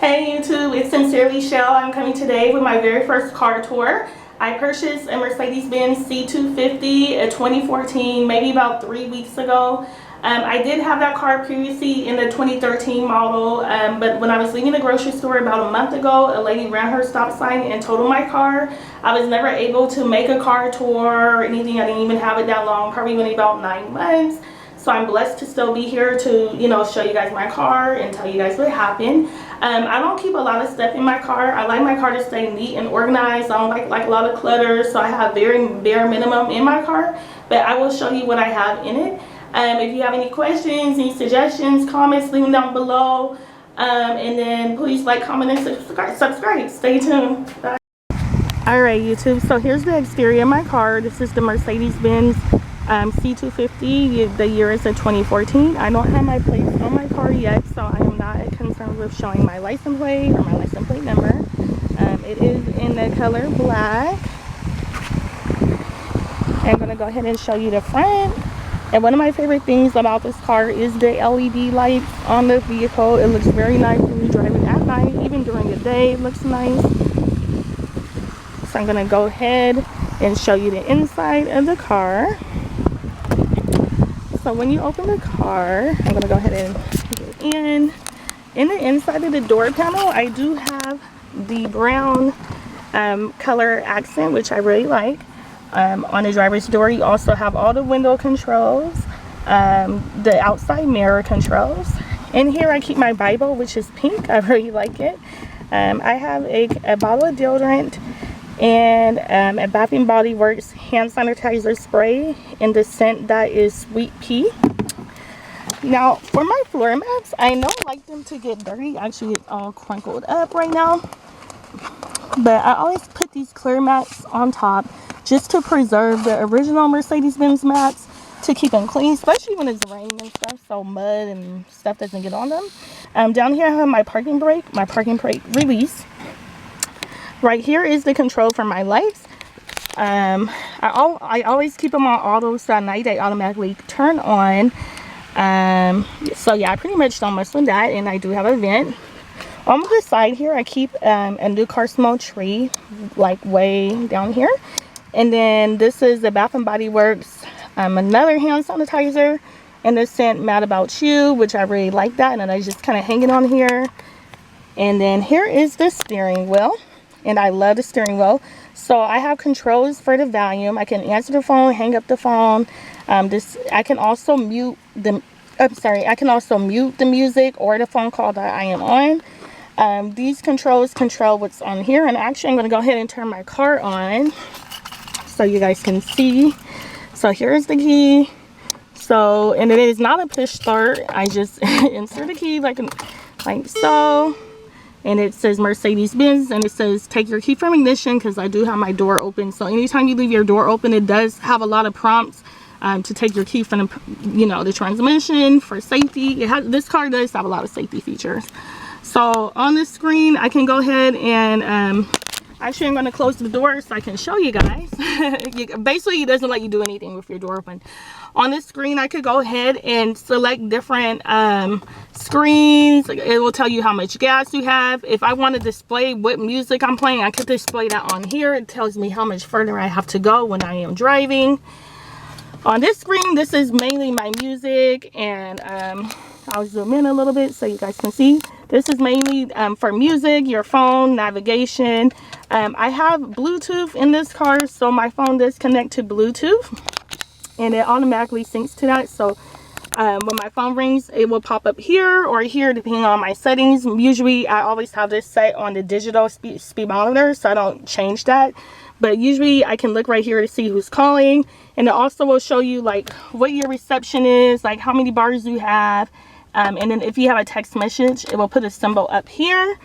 Hey YouTube, it's Sincerely Chelle. I'm coming today with my very first car tour. I purchased a Mercedes-Benz C250 a 2014, maybe about 3 weeks ago. I did have that car previously in the 2013 model, but when I was leaving the grocery store about a month ago, a lady ran her stop sign and totaled my car. I was never able to make a car tour or anything. I didn't even have it that long, probably only about 9 months. So I'm blessed to still be here to, show you guys my car and tell you guys what happened. I don't keep a lot of stuff in my car. I like my car to stay neat and organized. I don't like a lot of clutter, so I have very bare minimum in my car. But I will show you what I have in it. If you have any questions, any suggestions, comments, leave them down below. And then please like, comment, and subscribe. Stay tuned. Bye. Alright YouTube, so here's the exterior of my car. This is the Mercedes-Benz C250. The year is a 2014. I don't have my plates on my car yet, so I am not concerned with showing my license plate or my license plate number. It is in the color black. I'm going to go ahead and show you the front. And one of my favorite things about this car is the LED lights on the vehicle. It looks very nice when you drive it at night. Even during the day, it looks nice. So I'm going to go ahead and show you the inside of the car. So when you open the car, I'm going to go ahead and get in. In the inside of the door panel, I do have the brown color accent, which I really like. On the driver's door, you also have all the window controls, the outside mirror controls. In here, I keep my Bible, which is pink. I really like it. I have a bottle of deodorant and a Bath & Body Works hand sanitizer spray in the scent that is Sweet Pea. Now, for my floor mats, I don't like them to get dirty. Actually, it's all crumpled up right now. But I always put these clear mats on top just to preserve the original Mercedes-Benz mats, to keep them clean, especially when it's raining and stuff, so mud and stuff doesn't get on them. Down here I have my parking brake release. Right here is the control for my lights. I always keep them on auto, so at night they automatically turn on. So yeah, I pretty much don't mess with that, and I do have a vent. On the side here, I keep a new car smell tree, like way down here. And then this is the Bath & Body Works, another hand sanitizer, and the scent Mad About You, which I really like that, and then I just kind of hang it on here. And then here is the steering wheel, and I love the steering wheel. So I have controls for the volume. I can answer the phone, hang up the phone. I can also mute the music or the phone call that I am on. These controls control what's on here, and actually I'm going to go ahead and turn my car on so you guys can see. So here's the key. So, and it is not a push start. I just insert the key like so, and it says Mercedes-Benz, and it says take your key from ignition, because I do have my door open. So anytime you leave your door open, it does have a lot of prompts to take your key from the transmission for safety. This car does have a lot of safety features. So on this screen, I can go ahead and actually I'm going to close the door so I can show you guys. Basically, it doesn't let you do anything with your door open. On this screen, I could go ahead and select different screens. It will tell you how much gas you have. If I want to display what music I'm playing, I could display that on here. It tells me how much further I have to go when I am driving. On this screen, this is mainly my music, and I'll zoom in a little bit so you guys can see. This is mainly for music, your phone, navigation. I have Bluetooth in this car, so my phone does connect to Bluetooth, and it automatically syncs to that. So when my phone rings, it will pop up here or here, depending on my settings. Usually, I always have this set on the digital speed monitor, so I don't change that. But usually, I can look right here to see who's calling, and it also will show you like what your reception is, like how many bars you have. And then if you have a text message, it will put a symbol up here.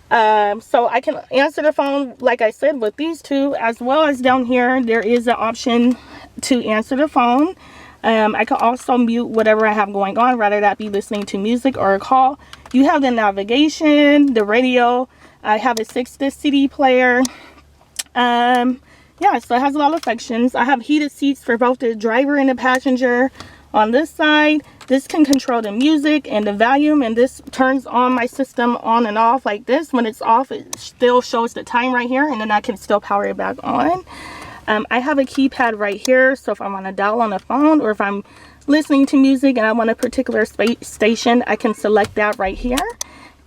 So I can answer the phone, like I said, with these two, as well as down here, there is an option to answer the phone. I can also mute whatever I have going on, whether that be listening to music or a call. You have the navigation, the radio. I have a 6-disc CD player. Yeah, so it has a lot of functions. I have heated seats for both the driver and the passenger. On this side, This can control the music and the volume, and this turns on my system on and off like this. When it's off, it still shows the time right here, and then I can still power it back on. I have a keypad right here, so if I want to dial on a phone, or if I'm listening to music and I want a particular station, I can select that right here.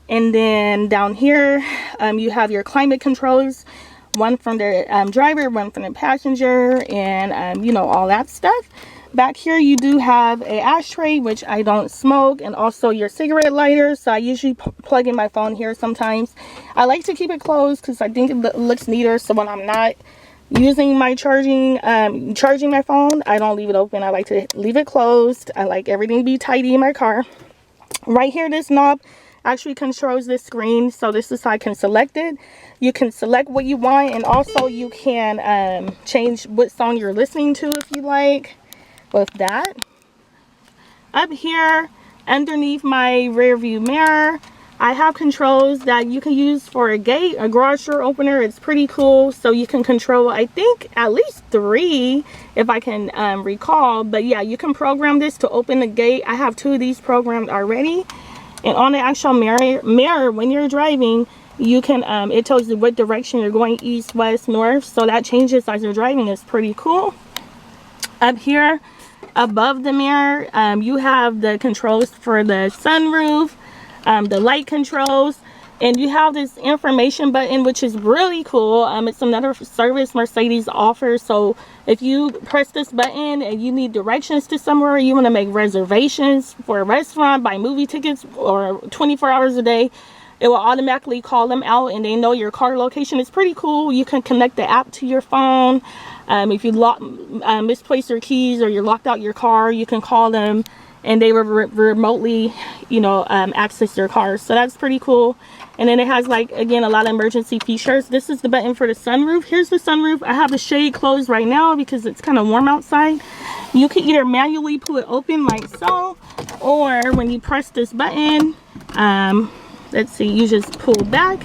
And then down here, you have your climate controls, one from the driver, one from the passenger, and you know, all that stuff. Back here you do have a ashtray, which I don't smoke, and also your cigarette lighter, so I usually plug in my phone here sometimes. I like to keep it closed because I think it looks neater, so when I'm not using my charging my phone, I don't leave it open. I like to leave it closed. I like everything to be tidy in my car. Right here, this knob actually controls this screen, so this is how I can select it. You can select what you want, and also you can change what song you're listening to if you like with that. Up here underneath my rear view mirror, I have controls that you can use for a gate, a garage door opener. It's pretty cool. So you can control, I think, at least 3 if I can recall. But yeah, you can program this to open the gate. I have 2 of these programmed already. And on the actual mirror when you're driving, you can it tells you what direction you're going, east, west, north. So that changes as you're driving. It's pretty cool. Up here above the mirror, you have the controls for the sunroof, the light controls, and you have this information button, which is really cool. It's another service Mercedes offers. So if you press this button and you need directions to somewhere, you want to make reservations for a restaurant, buy movie tickets, or 24 hours a day, it will automatically call them out and they know your car location. It's pretty cool. You can connect the app to your phone. If you misplace your keys or you're locked out your car, you can call them and they will remotely, you know, access your car. So that's pretty cool. And then it has, like, again, a lot of emergency features. This is the button for the sunroof. Here's the sunroof. I have the shade closed right now because it's kind of warm outside. You can either manually pull it open like so, or when you press this button, let's see, you just pull back,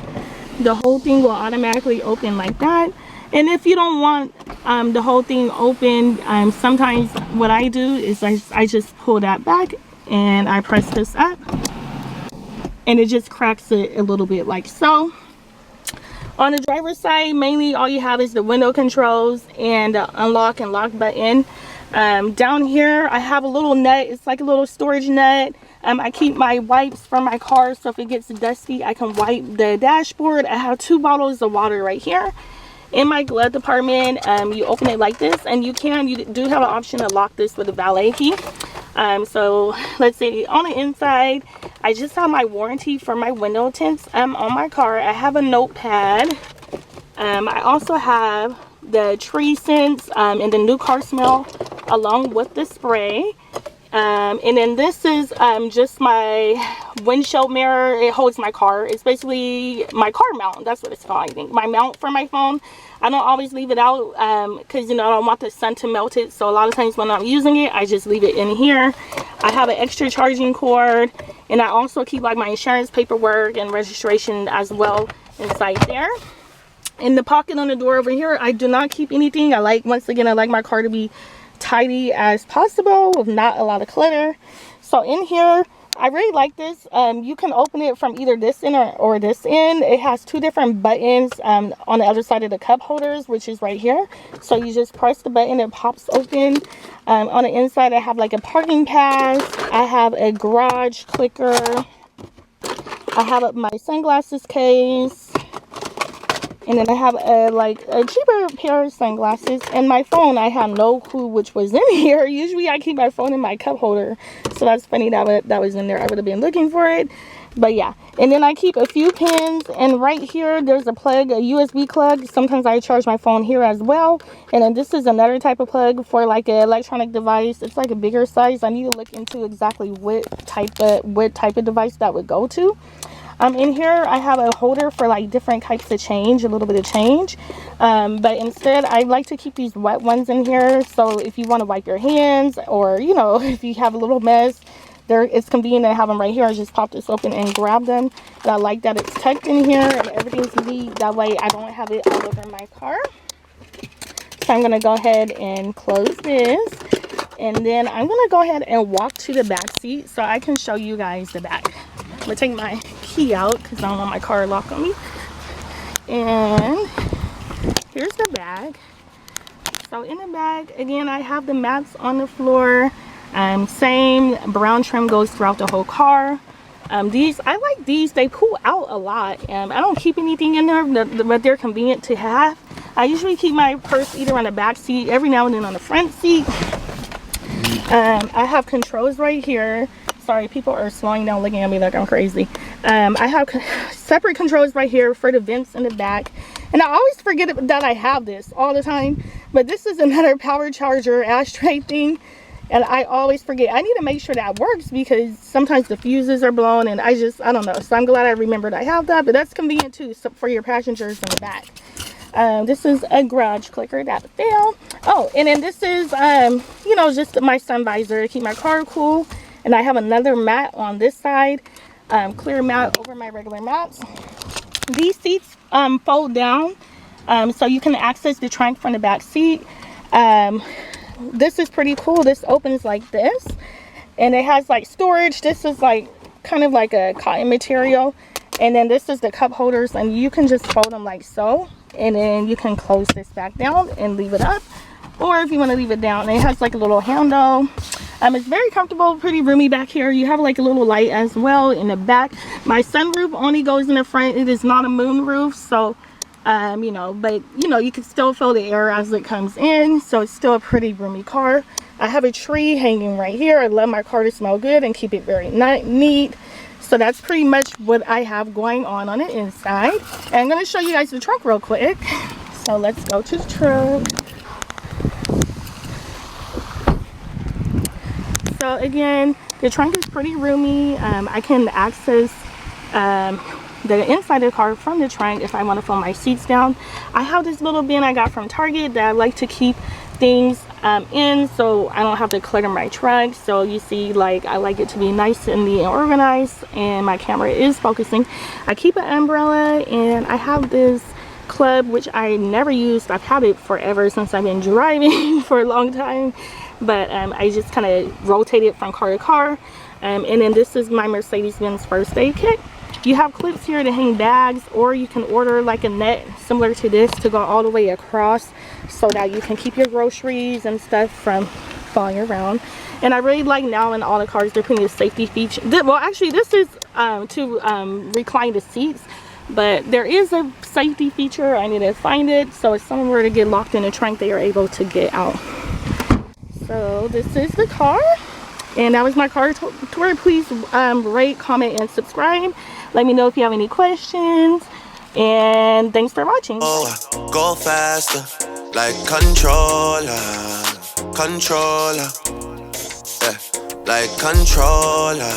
the whole thing will automatically open like that. And if you don't want the whole thing open, sometimes what I do is I just pull that back and I press this up and it just cracks it a little bit like so. On the driver's side, mainly all you have is the window controls and the unlock and lock button. Down here I have a little nut. It's like a little storage nut. I keep my wipes from my car, so if it gets dusty I can wipe the dashboard. I have 2 bottles of water right here. In my glove department, you open it like this, and you do have an option to lock this with a valet key. So let's see, on the inside, I just have my warranty for my window tints on my car. I have a notepad. I also have the tree scents and the new car smell along with the spray. And then this is just my windshield mirror. It holds my car. It's basically my car mount. That's what it's called, I think. My mount for my phone. I don't always leave it out because, you know, I don't want the sun to melt it. So a lot of times when I'm using it, I just leave it in here. I have an extra charging cord. And I also keep, like, my insurance paperwork and registration as well inside there. In the pocket on the door over here, I do not keep anything. Once again, I like my car to be tidy as possible with not a lot of clutter. So in here, I really like this. You can open it from either this end or this end. It has 2 different buttons on the other side of the cup holders, which is right here. So you just press the button, it pops open. On the inside, I have like a parking pass. I have a garage clicker. I have my sunglasses case. And then I have a cheaper pair of sunglasses. And my phone, I have no clue which was in here. Usually I keep my phone in my cup holder. So that's funny that was in there. I would have been looking for it. But yeah. And then I keep a few pins. And right here, there's a plug, a USB plug. Sometimes I charge my phone here as well. And then this is another type of plug for like an electronic device. It's like a bigger size. I need to look into exactly what type of device that would go to. In here I have a holder for like different types of change, a little bit of change, but instead I like to keep these wet ones in here. So if you want to wipe your hands, or you know, if you have a little mess, it's convenient to have them right here. I just pop this open and grab them. And I like that it's tucked in here and everything's neat, that way I don't have it all over my car. So I'm going to go ahead and close this. And then I'm gonna go ahead and walk to the back seat so I can show you guys the back. I'm gonna take my key out because I don't want my car locked on me. And here's the bag. So in the bag, again, I have the mats on the floor. Same brown trim goes throughout the whole car. These, I like these. They pull out a lot. I don't keep anything in there, but they're convenient to have. I usually keep my purse either on the back seat, every now and then on the front seat. I have controls right here. Sorry, people are slowing down looking at me like I'm crazy. I have separate controls right here for the vents in the back. And I always forget that I have this all the time. But this is another power charger ashtray thing. And I always forget. I need to make sure that works because sometimes the fuses are blown and I don't know. So I'm glad I remembered I have that. But that's convenient too for your passengers in the back. This is a garage clicker that failed. Oh, and then this is, you know, just my sun visor to keep my car cool. And I have another mat on this side, clear mat over my regular mats. These seats fold down, so you can access the trunk from the back seat. This is pretty cool. This opens like this, and it has like storage. This is like kind of like a cotton material, and then this is the cup holders, and you can just fold them like so, and then you can close this back down and leave it up, or if you want to leave it down, it has like a little handle. It's very comfortable, pretty roomy back here. You have like a little light as well in the back. My sunroof only goes in the front. It is not a moon roof, so you know, but you know, you can still feel the air as it comes in, so it's still a pretty roomy car. I have a tree hanging right here. I love my car to smell good and keep it very neat. So that's pretty much what I have going on the inside. And I'm going to show you guys the trunk real quick. So let's go to the trunk. So again, the trunk is pretty roomy. I can access the inside of the car from the trunk if I want to fold my seats down. I have this little bin I got from Target that I like to keep things in, so I don't have to clutter my trunk. So you see, like, I like it to be nice and neat and organized, and my camera is focusing. I keep an umbrella, and I have this club which I never used. I've had it forever, since I've been driving for a long time, but I just kind of rotate it from car to car. And then this is my Mercedes-Benz first aid kit. You have clips here to hang bags, or you can order like a net similar to this to go all the way across so that you can keep your groceries and stuff from falling around. And I really like now in all the cars they're putting a safety feature. Well, actually this is to recline the seats, but there is a safety feature. I need to find it, so if someone were to get locked in the trunk, they are able to get out. So this is the car, and that was my car tour. Please rate, comment, and subscribe. Let me know if you have any questions, and thanks for watching. Oh, go faster, like controller, yeah, like controller.